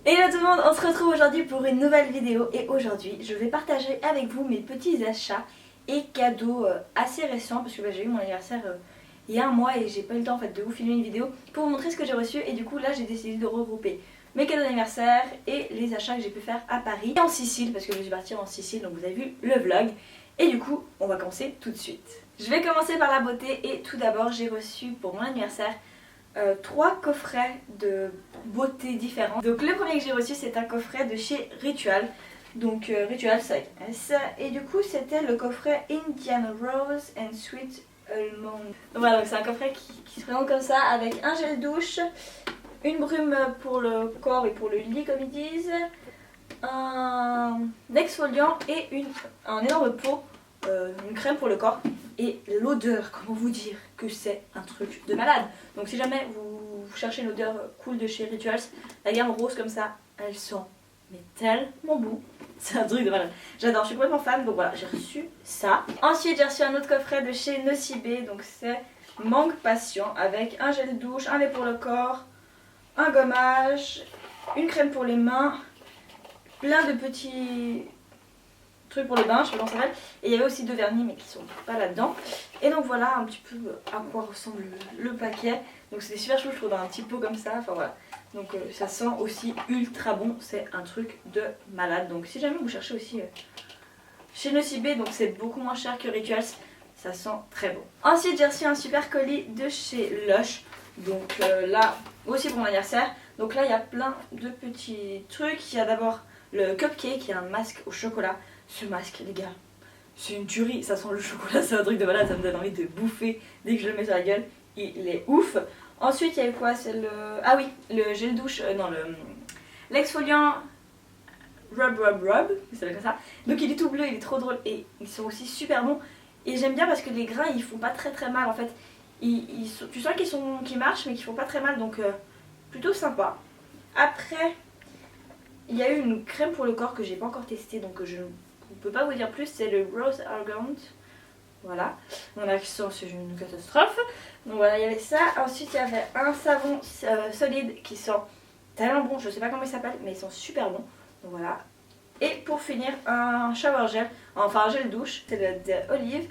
Hello tout le monde, on se retrouve aujourd'hui pour une nouvelle vidéo et aujourd'hui je vais partager avec vous mes petits achats et cadeaux assez récents parce que j'ai eu mon anniversaire il y a un mois et j'ai pas eu le temps en fait de vous filmer une vidéo pour vous montrer ce que j'ai reçu et du coup là j'ai décidé de regrouper mes cadeaux d'anniversaire et les achats que j'ai pu faire à Paris et en Sicile parce que je suis partie en Sicile donc vous avez vu le vlog et du coup on va commencer tout de suite. Je vais commencer par la beauté et tout d'abord j'ai reçu pour mon anniversaire 3 coffrets de beauté différents. Donc le premier que j'ai reçu c'est un coffret de chez Ritual. Donc Ritual ça et du coup c'était le coffret Indian Rose and Sweet Almond. Donc voilà, donc c'est un coffret qui se présente comme ça avec un gel douche, une brume pour le corps et pour le lit comme ils disent, un exfoliant et un énorme pot, une crème pour le corps. Et l'odeur, comment vous dire que c'est un truc de malade. Donc si jamais vous cherchez une odeur cool de chez Rituals, la gamme rose comme ça, elle sent mais tellement bon. C'est un truc de malade. J'adore, je suis complètement fan, donc voilà, j'ai reçu ça. Ensuite j'ai reçu un autre coffret de chez Nocibé, donc c'est Mangue Patient avec un gel douche, un lait pour le corps, un gommage, une crème pour les mains, plein de petits trucs pour les bains, je sais pas comment ça s'appelle. Et il y avait aussi 2 vernis mais qui sont pas là-dedans. Et donc voilà un petit peu à quoi ressemble le paquet. Donc c'était super chou, je trouve, dans un petit pot comme ça. Enfin voilà. Donc ça sent aussi ultra bon, c'est un truc de malade. Donc si jamais vous cherchez aussi chez Nocibé, donc c'est beaucoup moins cher que Rituals, ça sent très bon. Ensuite j'ai reçu un super colis de chez Lush. Donc là aussi pour mon anniversaire. Donc là il y a plein de petits trucs. Il y a d'abord le cupcake, qui est un masque au chocolat. Ce masque les gars, c'est une tuerie, ça sent le chocolat, c'est un truc de malade, ça me donne envie de bouffer dès que je le mets sur la gueule, il est ouf. Ensuite il y a eu quoi, c'est le... Ah oui, le gel douche, non l'exfoliant Rub, c'est comme ça. Donc il est tout bleu, il est trop drôle et ils sont aussi super bons. Et j'aime bien parce que les grains ils font pas très mal en fait. Tu sens qu'ils marchent mais qu'ils font pas très mal, donc plutôt sympa. Après il y a eu une crème pour le corps que j'ai pas encore testée, donc je ne peux pas vous dire plus, c'est le Rose Argand. Voilà, mon accent c'est une catastrophe. Donc voilà, il y avait ça. Ensuite il y avait un savon solide qui sent tellement bon, je sais pas comment il s'appelle, mais ils sont super bons. Donc voilà. Et pour finir, un shower gel, enfin un gel douche, c'est le de Olive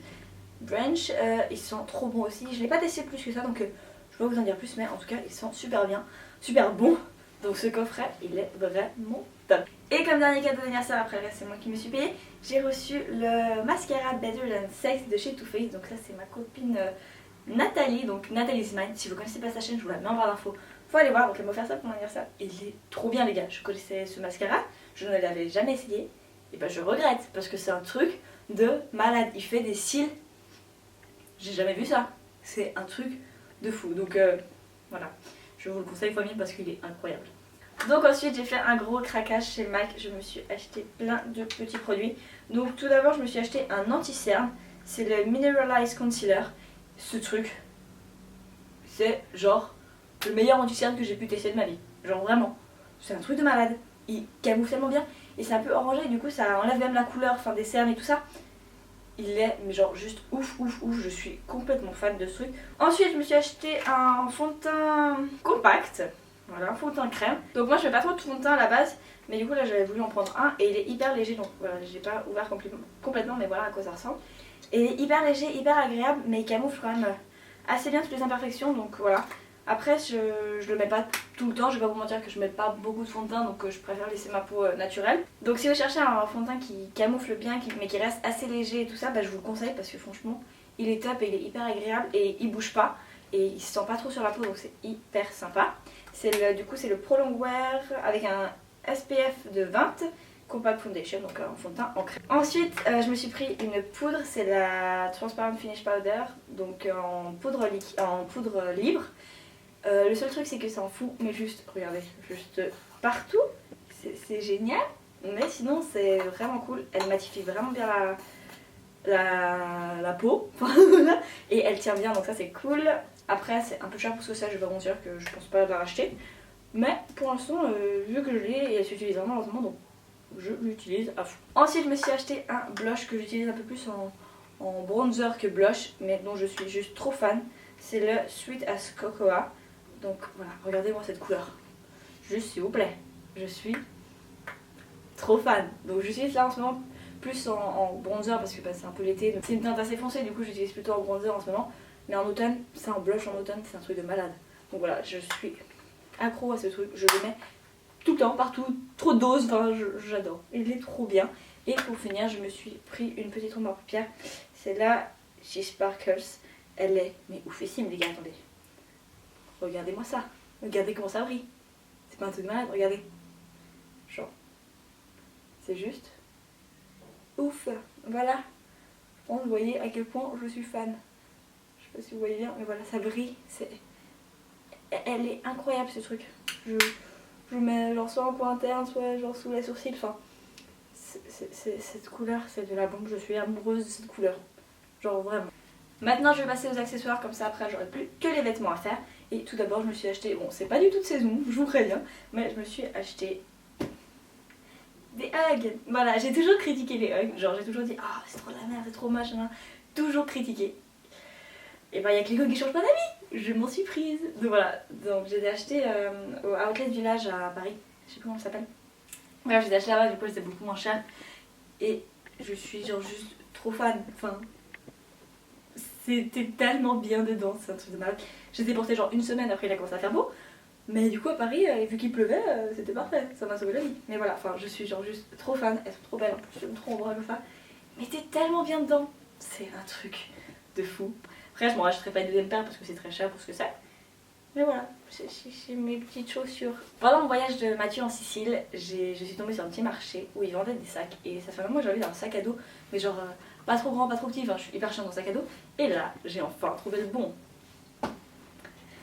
Branch. Ils sont trop bons aussi. Je l'ai pas testé plus que ça, donc je peux pas vous en dire plus, mais en tout cas ils sont super bien, super bons. Donc ce coffret, il est vraiment top. Et comme dernier cadeau d'anniversaire, après le reste c'est moi qui me suis payé, j'ai reçu le mascara Better Than Sex de chez Too Faced. Donc ça c'est ma copine Nathalie, donc Nathalie Smile. Si vous connaissez pas sa chaîne, je vous la mets en barre d'infos. Faut aller voir, donc elle m'a offert ça pour mon anniversaire. Il est trop bien les gars, je connaissais ce mascara, je ne l'avais jamais essayé. Et ben je regrette parce que c'est un truc de malade. Il fait des cils, j'ai jamais vu ça. C'est un truc de fou. Donc voilà. Je vous le conseille fois 1000 parce qu'il est incroyable. Donc ensuite j'ai fait un gros craquage chez MAC. Je me suis acheté plein de petits produits. Donc tout d'abord je me suis acheté un anti-cerne. C'est le Mineralized Concealer. Ce truc, c'est genre le meilleur anti-cerne que j'ai pu tester de ma vie. Genre vraiment. C'est un truc de malade. Il camoufle tellement bien. Et c'est un peu orangé, du coup ça enlève même la couleur, enfin des cernes et tout ça. Il est mais genre juste ouf, je suis complètement fan de ce truc. Ensuite je me suis acheté un fond de teint compact, voilà, un fond de teint crème. Donc moi je fais pas trop de fond de teint à la base, mais du coup là j'avais voulu en prendre un et il est hyper léger, donc voilà, j'ai pas ouvert complètement, mais voilà à quoi ça ressemble. Et il est hyper léger, hyper agréable, mais il camoufle quand même assez bien toutes les imperfections, donc voilà. Après je le mets pas tout le temps, je vais pas vous mentir que je mets pas beaucoup de fond de teint, donc je préfère laisser ma peau naturelle. Donc si vous cherchez un fond de teint qui camoufle bien mais qui reste assez léger et tout ça, bah, je vous le conseille parce que franchement il est top et il est hyper agréable et il bouge pas et il se sent pas trop sur la peau, donc c'est hyper sympa. Du coup c'est le Pro Long Wear avec un SPF de 20 Compact Foundation, donc un fond de teint en crème. Ensuite je me suis pris une poudre, c'est la Transparent Finish Powder, donc en poudre libre. Le seul truc c'est que ça en fout, mais juste, regardez, juste partout, c'est génial, mais sinon c'est vraiment cool, elle matifie vraiment bien la peau, et elle tient bien, donc ça c'est cool. Après c'est un peu cher pour ce que ça, je vais pas vous mentir que je pense pas la racheter, mais pour l'instant vu que je l'ai, et elle s'utilise vraiment lentement, donc je l'utilise à fond. Ensuite je me suis acheté un blush que j'utilise un peu plus en bronzer que blush, mais dont je suis juste trop fan, c'est le Sweet as Cocoa. Donc voilà, regardez-moi cette couleur. Juste s'il vous plaît. je suis trop fan. Donc j'utilise là en ce moment plus en bronzer parce que bah, c'est un peu l'été. C'est une teinte assez foncée, du coup j'utilise plutôt en bronzer en ce moment. Mais en automne, c'est un blush en automne, c'est un truc de malade. Donc voilà, je suis accro à ce truc, je le mets tout le temps, partout, trop de doses, enfin j'adore. Il est trop bien. Et pour finir, je me suis pris une petite ombre à paupières. Celle-là, She Sparkles. Elle est, mais oufissime les gars, attendez. Regardez-moi ça. Regardez comment ça brille. C'est pas un truc de malade, regardez. Genre, c'est juste ouf. Voilà. Je pense que vous voyez à quel point je suis fan. Je sais pas si vous voyez bien, mais voilà, ça brille. Elle est incroyable ce truc. Je mets genre soit en point interne, soit genre sous les sourcils. Enfin, cette couleur, c'est de la bombe. Je suis amoureuse de cette couleur. Genre vraiment. Maintenant, je vais passer aux accessoires, comme ça après j'aurai plus que les vêtements à faire. Et tout d'abord, je me suis acheté, bon, c'est pas du tout de saison, je vous préviens, mais je me suis acheté des hugs. Voilà, j'ai toujours critiqué les hugs. Genre, j'ai toujours dit, ah, c'est trop de la merde, c'est trop machin. Toujours critiqué. Et bah, il y a que les hugs qui changent pas d'avis. Je m'en suis prise. Donc voilà, donc j'ai acheté au Outlet Village à Paris. Je sais plus comment ça s'appelle. Bref, j'ai acheté là-bas, du coup, c'était beaucoup moins cher. Et je suis genre juste trop fan. Enfin, c'était tellement bien dedans, c'est un truc de malade. J'étais portée genre une semaine après il a commencé à faire beau. Mais du coup à Paris, vu qu'il pleuvait, c'était parfait, ça m'a sauvé la vie. Mais voilà, enfin je suis genre juste trop fan, elles sont trop belles en plus, j'aime trop en bras comme ça. Mais t'es tellement bien dedans, c'est un truc de fou. Après je m'en rachèterai pas une deuxième paire parce que c'est très cher pour ce que c'est. Mais voilà, c'est mes petites chaussures. Pendant mon voyage de Mathieu en Sicile, je suis tombée sur un petit marché où ils vendaient des sacs. Et ça fait un moment que j'ai envie d'un sac à dos, mais genre pas trop grand, pas trop petit, enfin je suis hyper chiante dans le sac à dos. Et là, j'ai enfin trouvé le bon.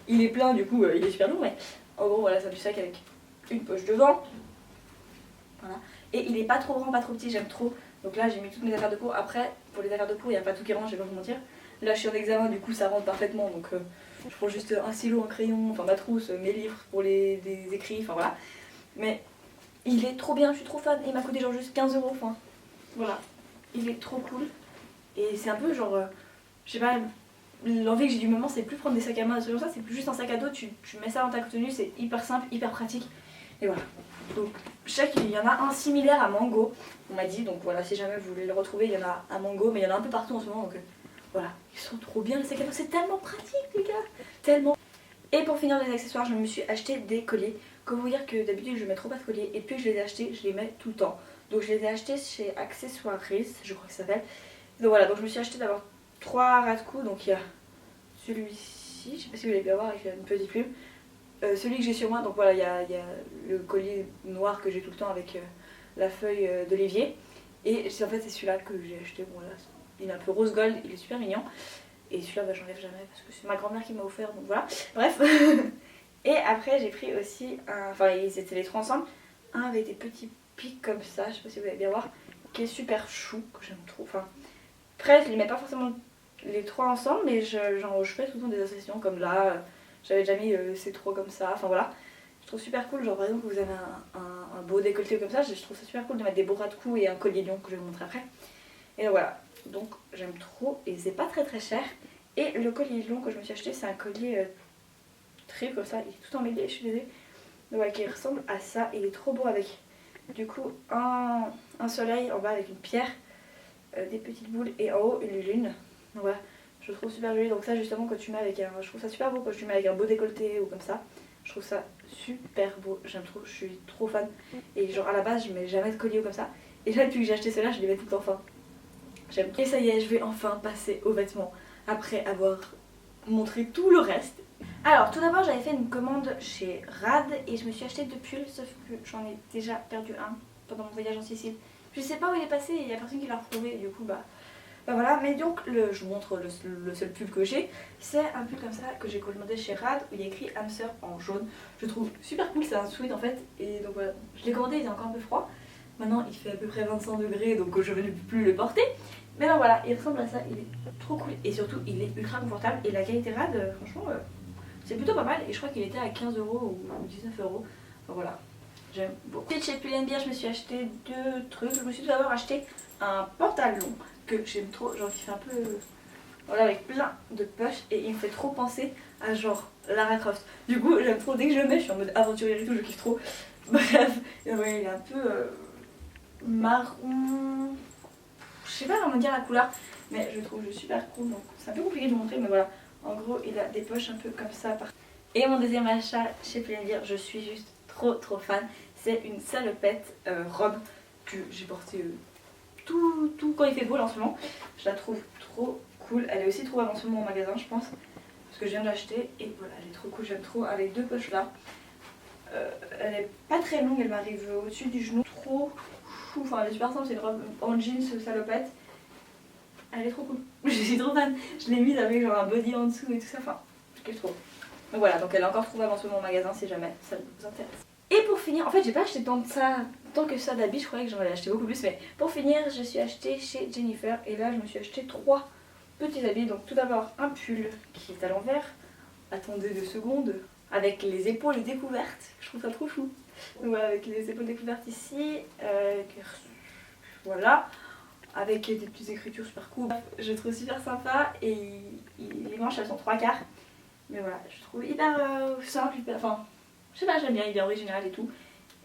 Il est plein du coup, il est super long, mais en gros voilà, c'est du sac avec une poche devant. Voilà. Et il est pas trop grand, pas trop petit, j'aime trop. Donc là j'ai mis toutes mes affaires de cours. Après, pour les affaires de cours, il n'y a pas tout qui rentre, je vais pas vous mentir. Là je suis en examen, du coup ça rentre parfaitement. Donc je prends juste un stylo, un crayon, enfin ma trousse, mes livres pour les écrits, enfin voilà. Mais il est trop bien, je suis trop fan. Il m'a coûté genre juste 15 €, enfin voilà. Il est trop cool. Et c'est un peu genre, je sais pas, l'envie que j'ai du moment c'est plus prendre des sacs à main, des trucs comme ça, c'est plus juste un sac à dos, tu mets ça dans ta tenue, c'est hyper simple, hyper pratique. Et voilà. Donc je sais qu'il y en a un similaire à Mango, on m'a dit, donc voilà, si jamais vous voulez le retrouver, il y en a à Mango, mais il y en a un peu partout en ce moment, donc voilà. Ils sont trop bien les sacs à dos, c'est tellement pratique les gars, tellement. Et pour finir les accessoires, je me suis acheté des colliers. Comme vous dire que d'habitude je mets trop pas de colliers, et puis je les ai achetés, je les mets tout le temps. Donc je les ai achetés chez Accessoiries, je crois que ça s'appelle. Donc voilà, donc je me suis acheté d'abord 3 ras de cou, donc il y a celui-ci, je sais pas si vous l'avez pu voir avec une petite plume. Celui que j'ai sur moi, donc voilà, il y a le collier noir que j'ai tout le temps avec la feuille d'olivier. Et en fait c'est celui-là que j'ai acheté, bon là, il est un peu rose gold, il est super mignon. Et celui-là bah, j'enlève jamais parce que c'est ma grand-mère qui m'a offert, donc voilà. Bref. Et après j'ai pris aussi, enfin ils étaient les 3 ensemble, un avec des petits pics comme ça, je sais pas si vous allez bien voir, qui est super chou, que j'aime trop. Enfin, après je les mets pas forcément les 3 ensemble, mais je fais tout le temps des associations comme là, j'avais déjà mis ces 3 comme ça, enfin voilà. Je trouve super cool, genre par exemple vous avez un beau décolleté comme ça, je trouve ça super cool de mettre des beaux ras de cou et un collier lion que je vais vous montrer après. Et donc voilà, donc j'aime trop et c'est pas très très cher. Et le collier long que je me suis acheté, c'est un collier triple comme ça, il est tout emmêlé, je suis désolée. Donc voilà, qui ressemble à ça, il est trop beau avec du coup un soleil en bas avec une pierre, des petites boules et en haut une lune. Donc voilà, je trouve super joli. Donc ça justement quand tu mets avec un, je trouve ça super beau quand tu mets avec un beau décolleté ou comme ça. Je trouve ça super beau, j'aime trop, je suis trop fan. Et genre à la base je mets jamais de collier ou comme ça. Et là depuis que j'ai acheté cela je les mets tout le temps, enfin. J'aime trop. Et ça y est, je vais enfin passer aux vêtements après avoir montré tout le reste. Alors tout d'abord j'avais fait une commande chez Rad et je me suis acheté 2 pulls, sauf que j'en ai déjà perdu un pendant mon voyage en Sicile. Je sais pas où il est passé et il y a personne qui l'a retrouvé, du coup bah voilà. Mais donc je vous montre le seul pull que j'ai. C'est un pull comme ça que j'ai commandé chez Rad où il y a écrit Hamster en jaune. Je trouve super cool, c'est un sweat en fait. Et donc voilà, je l'ai commandé, il est encore un peu froid. Maintenant il fait à peu près 25 degrés donc je ne vais plus le porter. Mais non voilà, il ressemble à ça, il est trop cool et surtout il est ultra confortable et la qualité Rad franchement c'est plutôt pas mal et je crois qu'il était à 15 € ou 19 €. Enfin voilà, j'aime beaucoup. Ensuite chez Pull&Bear je me suis acheté 2 trucs. Je me suis tout d'abord acheté un pantalon que j'aime trop, genre qui fait un peu voilà avec plein de poches et il me fait trop penser à genre Lara Croft. Du coup j'aime trop, dès que je le mets je suis en mode aventurière et tout, je kiffe trop. Bref, ouais, il est un peu marron. Je sais pas comment dire la couleur, mais je trouve super cool. Donc c'est un peu compliqué de vous montrer, mais voilà. En gros, il a des poches un peu comme ça. Et mon deuxième achat chez Plaisir, je suis juste trop fan. C'est une salopette robe que j'ai portée tout quand il fait beau là, en ce moment. Je la trouve trop cool. Elle est aussi trouvable en ce moment au magasin, je pense. Parce que je viens de l'acheter et voilà, elle est trop cool. J'aime trop avec deux poches là. Elle est pas très longue, elle m'arrive au-dessus du genou. Trop chou, enfin elle est super simple, c'est une robe en jeans salopette. Elle est trop cool. Je suis trop fan. Je l'ai mise avec genre un body en dessous et tout ça. Enfin, je kiffe trop. Donc voilà, donc elle est encore trouvable en ce moment au magasin si jamais ça vous intéresse. Et pour finir, en fait j'ai pas acheté tant que ça d'habits, je croyais que j'en avais acheté beaucoup plus, mais pour finir je suis acheté chez Jennifer et là je me suis acheté 3 petits habits. Donc tout d'abord un pull qui est à l'envers, attendez 2 secondes, avec les épaules découvertes, je trouve ça trop chou. Donc voilà, avec les épaules découvertes ici, voilà, avec des petites écritures super cool. Je trouve super sympa et les manches elles sont 3/4. Mais voilà, je trouve hyper simple, enfin, je sais pas, j'aime bien, il est original et tout.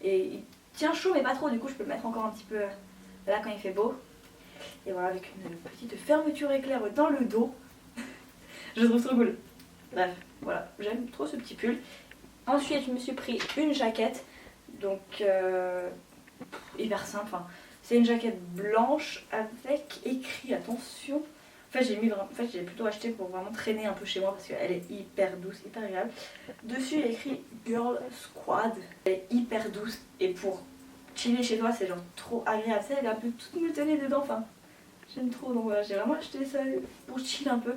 Et il tient chaud mais pas trop, du coup je peux le mettre encore un petit peu là quand il fait beau. Et voilà, avec une petite fermeture éclair dans le dos. Je trouve trop cool. Bref, voilà, j'aime trop ce petit pull. Ensuite je me suis pris une jaquette, donc hyper simple, enfin, c'est une jaquette blanche avec écrit, attention. En fait, j'ai plutôt acheté pour vraiment traîner un peu chez moi parce qu'elle est hyper douce, hyper agréable. Dessus, il y a écrit Girl Squad. Elle est hyper douce et pour chiller chez toi, c'est genre trop agréable. Ça, elle est un peu toute moutonnées dedans. Enfin, j'aime trop. Donc voilà, j'ai vraiment acheté ça pour chiller un peu.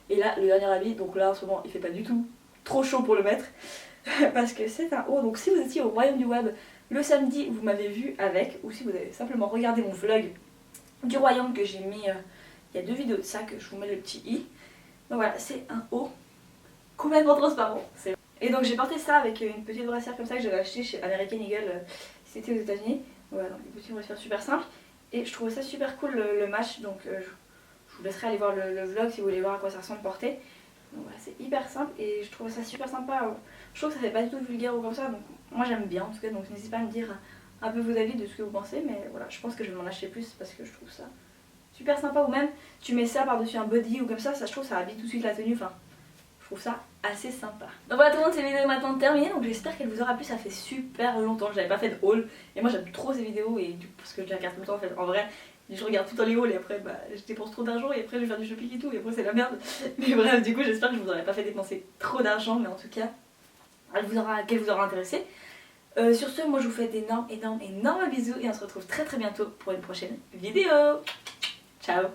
Et là, le dernier habit, donc là en ce moment, il fait pas du tout trop chaud pour le mettre parce que c'est un haut. Donc si vous étiez au Royaume du Web le samedi, vous m'avez vu avec, ou si vous avez simplement regardé mon vlog du Royaume que j'ai mis. Il y a 2 vidéos de ça que je vous mets le petit i. Donc voilà, c'est un haut complètement transparent. Et donc j'ai porté ça avec une petite brassière comme ça que j'avais acheté chez American Eagle, c'était aux États-Unis. Voilà, donc une petite brassière super simple. Et je trouvais ça super cool le match, donc je vous laisserai aller voir le vlog si vous voulez voir à quoi ça ressemble porté. Donc voilà, c'est hyper simple et je trouve ça super sympa. Je trouve que ça fait pas du tout vulgaire ou comme ça, donc moi j'aime bien en tout cas. Donc n'hésitez pas à me dire un peu vos avis de ce que vous pensez, mais voilà, je pense que je vais m'en acheter plus parce que je trouve ça super sympa. Ou même tu mets ça par dessus un body ou comme ça je trouve ça habille tout de suite la tenue, enfin je trouve ça assez sympa. Donc voilà tout le monde, cette vidéo est maintenant terminée, donc j'espère qu'elle vous aura plu. Ça fait super longtemps que j'avais pas fait de haul et moi j'aime trop ces vidéos et du coup parce que je les regarde tout le temps en fait. En vrai je regarde tout le temps les hauls et après je dépense trop d'argent et après je vais faire du shopping et tout et après c'est la merde. Mais bref, du coup j'espère que je vous aurais pas fait dépenser trop d'argent, mais en tout cas qu'elle vous aura intéressé. Sur ce, moi je vous fais d'énormes bisous et on se retrouve très bientôt pour une prochaine vidéo. Ciao.